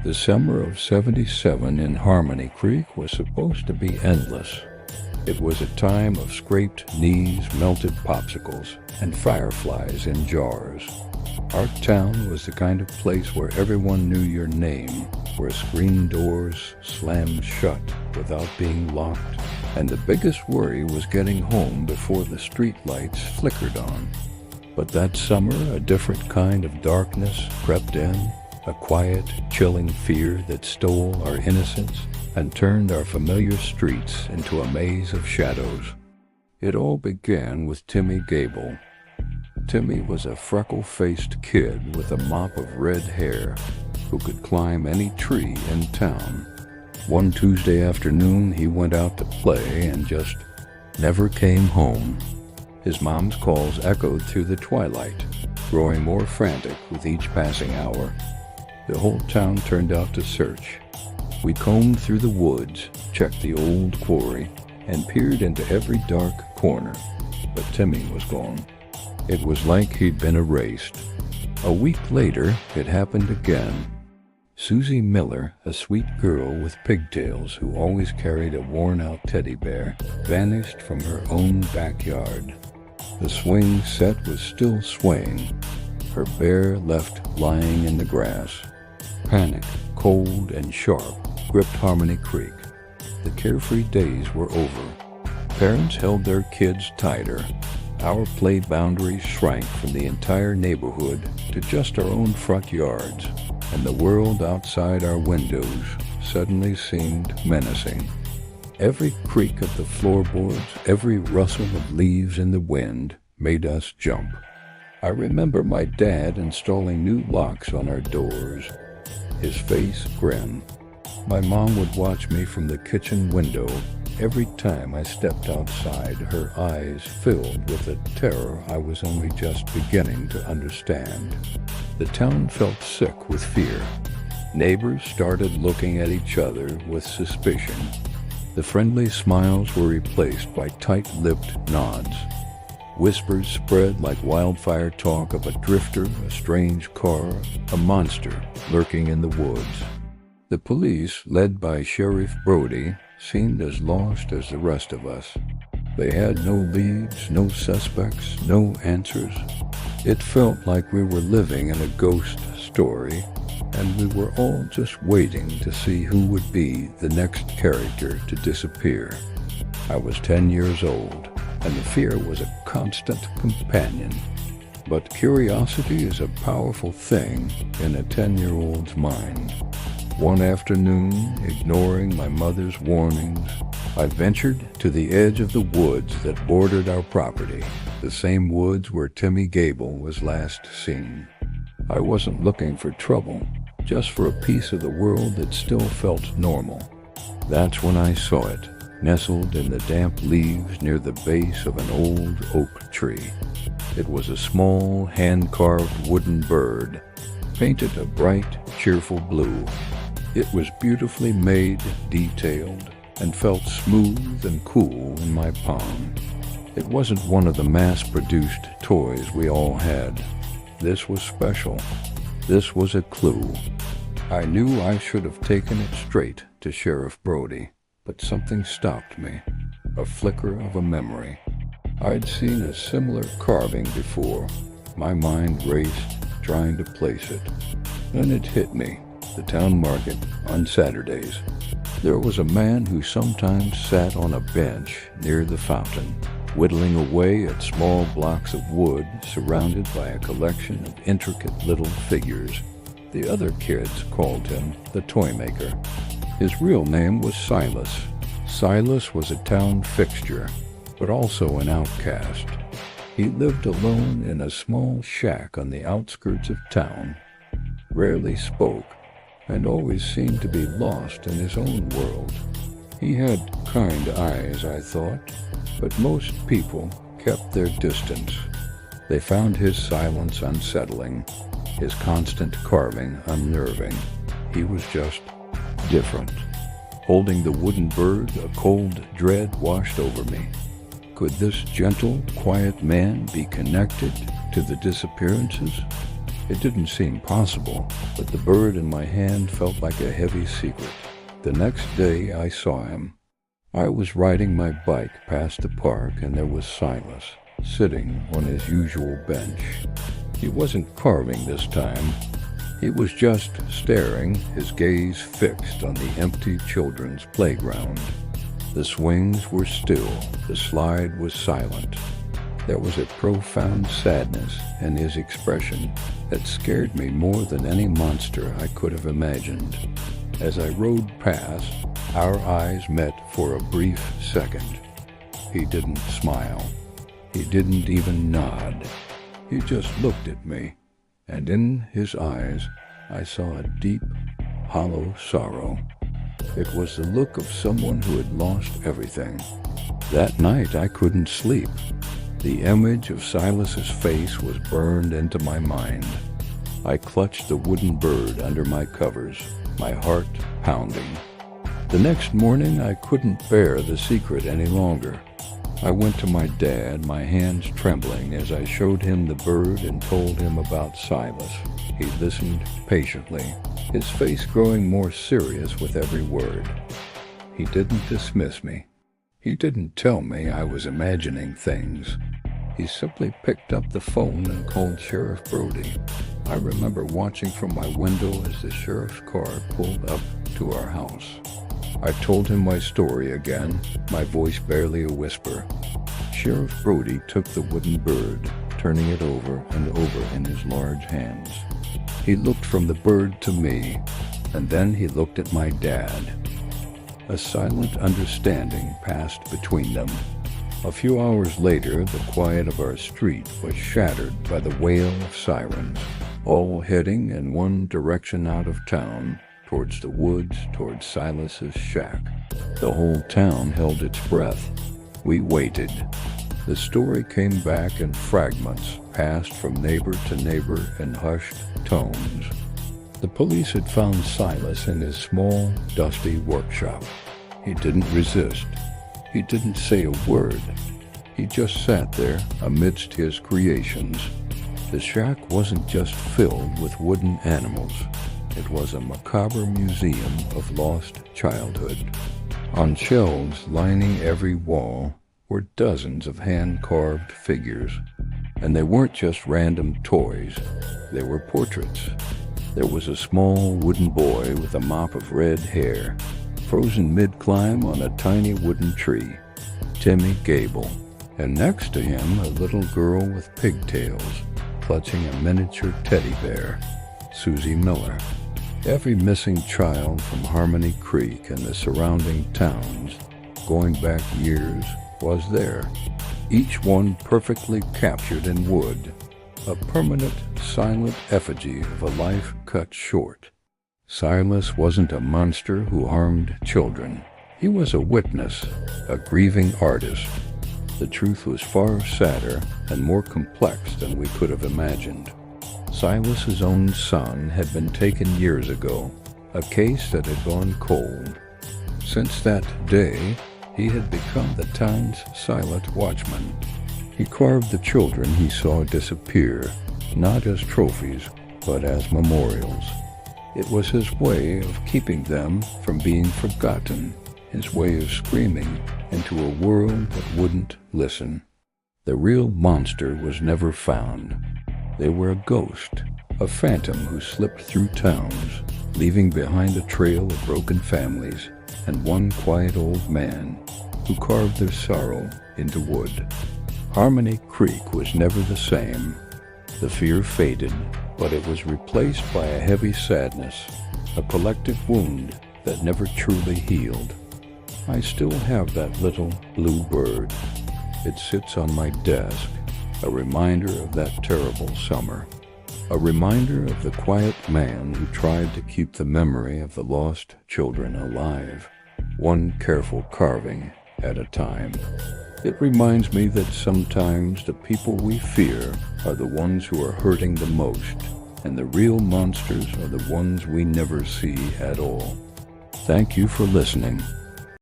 The summer of '77 in Harmony Creek was supposed to be endless. It was a time of scraped knees, melted popsicles, and fireflies in jars. Our town was the kind of place where everyone knew your name, where screen doors slammed shut without being locked, and the biggest worry was getting home before the street lights flickered on. But that summer, a different kind of darkness crept in, a quiet, chilling fear that stole our innocence and turned our familiar streets into a maze of shadows. It all began with Timmy Gable. Timmy was a freckle-faced kid with a mop of red hair who could climb any tree in town. One Tuesday afternoon, he went out to play and just never came home. His mom's calls echoed through the twilight, growing more frantic with each passing hour. The whole town turned out to search. We combed through the woods, checked the old quarry, and peered into every dark corner, but Timmy was gone. It was like he'd been erased. A week later, it happened again. Susie Miller, a sweet girl with pigtails who always carried a worn-out teddy bear, vanished from her own backyard. The swing set was still swaying, her bear left lying in the grass. Panic, cold and sharp, gripped Harmony Creek. The carefree days were over. Parents held their kids tighter. Our play boundaries shrank from the entire neighborhood to just our own front yards, and the world outside our windows suddenly seemed menacing. Every creak of the floorboards, every rustle of leaves in the wind made us jump. I remember my dad installing new locks on our doors, his face grim. My mom would watch me from the kitchen window. Every time I stepped outside, her eyes filled with a terror I was only just beginning to understand. The town felt sick with fear. Neighbors started looking at each other with suspicion. The friendly smiles were replaced by tight-lipped nods. Whispers spread like wildfire talk of a drifter, a strange car, a monster lurking in the woods. The police, led by Sheriff Brody, seemed as lost as the rest of us. They had no leads, no suspects, no answers. It felt like we were living in a ghost story, and we were all just waiting to see who would be the next character to disappear. I was 10 years old, and the fear was a constant companion. But curiosity is a powerful thing in a 10-year-old's mind. One afternoon, ignoring my mother's warnings, I ventured to the edge of the woods that bordered our property, the same woods where Timmy Gable was last seen. I wasn't looking for trouble, just for a piece of the world that still felt normal. That's when I saw it, nestled in the damp leaves near the base of an old oak tree. It was a small, hand-carved wooden bird, painted a bright, cheerful blue. It was beautifully made, detailed, and felt smooth and cool in my palm. It wasn't one of the mass-produced toys we all had. This was special. This was a clue. I knew I should have taken it straight to Sheriff Brody, but something stopped me, a flicker of a memory. I'd seen a similar carving before. My mind raced, trying to place it. Then it hit me. The town market on Saturdays. There was a man who sometimes sat on a bench near the fountain, whittling away at small blocks of wood surrounded by a collection of intricate little figures. The other kids called him the Toymaker. His real name was Silas. Silas was a town fixture, but also an outcast. He lived alone in a small shack on the outskirts of town, rarely spoke, and always seemed to be lost in his own world. He had kind eyes, I thought, but most people kept their distance. They found his silence unsettling, his constant carving unnerving. He was just different. Holding the wooden bird, a cold dread washed over me. Could this gentle, quiet man be connected to the disappearances? It didn't seem possible, but the bird in my hand felt like a heavy secret. The next day I saw him. I was riding my bike past the park, and there was Silas, sitting on his usual bench. He wasn't carving this time. He was just staring, his gaze fixed on the empty children's playground. The swings were still, the slide was silent. There was a profound sadness in his expression that scared me more than any monster I could have imagined. As I rode past, our eyes met for a brief second. He didn't smile. He didn't even nod. He just looked at me, and in his eyes I saw a deep, hollow sorrow. It was the look of someone who had lost everything. That night I couldn't sleep. The image of Silas's face was burned into my mind. I clutched the wooden bird under my covers, my heart pounding. The next morning I couldn't bear the secret any longer. I went to my dad, my hands trembling, as I showed him the bird and told him about Silas. He listened patiently, his face growing more serious with every word. He didn't dismiss me. He didn't tell me I was imagining things. He simply picked up the phone and called Sheriff Brody. I remember watching from my window as the sheriff's car pulled up to our house. I told him my story again, my voice barely a whisper. Sheriff Brody took the wooden bird, turning it over and over in his large hands. He looked from the bird to me, and then he looked at my dad. A silent understanding passed between them. A few hours later, the quiet of our street was shattered by the wail of sirens, all heading in one direction out of town, towards the woods, towards Silas's shack. The whole town held its breath. We waited. The story came back in fragments, passed from neighbor to neighbor in hushed tones. The police had found Silas in his small, dusty workshop. He didn't resist. He didn't say a word. He just sat there amidst his creations. The shack wasn't just filled with wooden animals. It was a macabre museum of lost childhood. On shelves lining every wall were dozens of hand-carved figures. And they weren't just random toys. They were portraits. There was a small wooden boy with a mop of red hair, frozen mid-climb on a tiny wooden tree, Timmy Gable, and next to him a little girl with pigtails, clutching a miniature teddy bear, Susie Miller. Every missing child from Harmony Creek and the surrounding towns, going back years, was there, each one perfectly captured in wood, a permanent, silent effigy of a life cut short. Silas wasn't a monster who harmed children. He was a witness, a grieving artist. The truth was far sadder and more complex than we could have imagined. Silas's own son had been taken years ago, a case that had gone cold. Since that day, he had become the town's silent watchman. He carved the children he saw disappear, not as trophies, but as memorials. It was his way of keeping them from being forgotten, his way of screaming into a world that wouldn't listen. The real monster was never found. They were a ghost, a phantom who slipped through towns, leaving behind a trail of broken families and one quiet old man who carved their sorrow into wood. Harmony Creek was never the same. The fear faded, but it was replaced by a heavy sadness, a collective wound that never truly healed. I still have that little blue bird. It sits on my desk, a reminder of that terrible summer, a reminder of the quiet man who tried to keep the memory of the lost children alive, one careful carving at a time. It reminds me that sometimes the people we fear are the ones who are hurting the most, and the real monsters are the ones we never see at all. Thank you for listening.